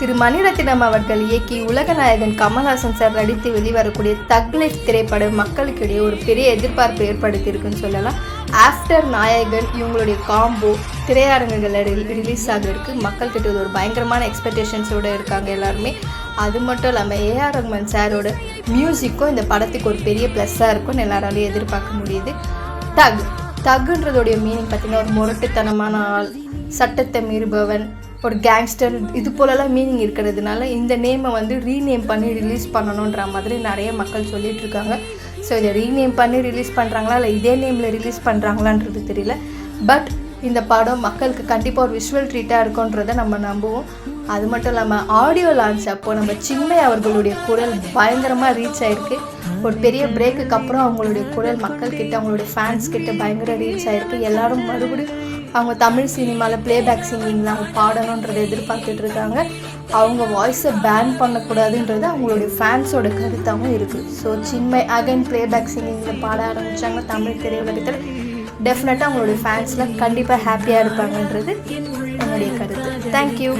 திரு மணிரத்னம் அவர்கள் இயக்கி உலகநாயகன் கமல்ஹாசன் சார் நடித்து வெளிவரக்கூடிய தக் லைஃப் திரைப்படம் மக்களுக்கிடையே ஒரு பெரிய எதிர்பார்ப்பு ஏற்படுத்தியிருக்குன்னு சொல்லலாம். ஆஃப்டர் நாயகன் இவங்களுடைய காம்போ திரையரங்குகளில் ரிலீஸ் ஆகிருக்கு. மக்கள்கிட்ட ஒரு பயங்கரமான எக்ஸ்பெக்டேஷன்ஸோடு இருக்காங்க எல்லாருமே. அது மட்டும் இல்லாமல் ஏஆர் ரஹ்மான் சாரோட மியூசிக்கும் இந்த படத்துக்கு ஒரு பெரிய ப்ளஸ்ஸாக இருக்கும்னு எல்லாராலையும் எதிர்பார்க்க முடியுது. தகுன்றதோடைய மீனிங் பார்த்திங்கன்னா ஒரு முரட்டுத்தனமான ஆள், சட்டத்தை மீறுபவன், ஒரு கேங்ஸ்டர், இது போலலாம் மீனிங் இருக்கிறதுனால இந்த நேமை ரீநேம் பண்ணி ரிலீஸ் பண்ணணுன்ற மாதிரி நிறைய மக்கள் சொல்லிகிட்டு இருக்காங்க. ஸோ இதை ரீநேம் பண்ணி ரிலீஸ் பண்ணுறாங்களா இல்லை இதே நேமில் ரிலீஸ் பண்ணுறாங்களான்றது தெரியல. பட் இந்த படம் மக்களுக்கு கண்டிப்பாக ஒரு விஷுவல் ட்ரீட்டாக இருக்குன்றதை நம்ம நம்புவோம். அது மட்டும் இல்லாமல் ஆடியோ லான்ச் அப்போது நம்ம சின்மய் அவர்களுடைய குரல் பயங்கரமாக ரீச் ஆகிருக்கு. ஒரு பெரிய பிரேக்குக்கு அப்புறம் அவங்களுடைய குரல் மக்கள்கிட்ட, அவங்களுடைய ஃபேன்ஸ் கிட்ட பயங்கர ரீச் ஆகிருக்கு. எல்லோரும் மறுபடியும் அவங்க தமிழ் சினிமாவில் ப்ளேபேக் சிங்கிங்கில் அவங்க பாடணுன்றதை எதிர்பார்த்துட்டு இருக்காங்க. அவங்க வாய்ஸை பேன் பண்ணக்கூடாதுன்றது அவங்களுடைய ஃபேன்ஸோட கருத்தாகவும் இருக்குது. ஸோ சின்மய் அகைன் ப்ளேபேக் சிங்கிங்கில் பாட ஆரம்பித்தாங்க தமிழ் திரையுலகத்தில். டெஃபினட்டாக அவங்களுடைய ஃபேன்ஸ்லாம் கண்டிப்பாக ஹாப்பியாக இருப்பாங்கன்றது என்னுடைய கருத்து. தேங்க்யூ.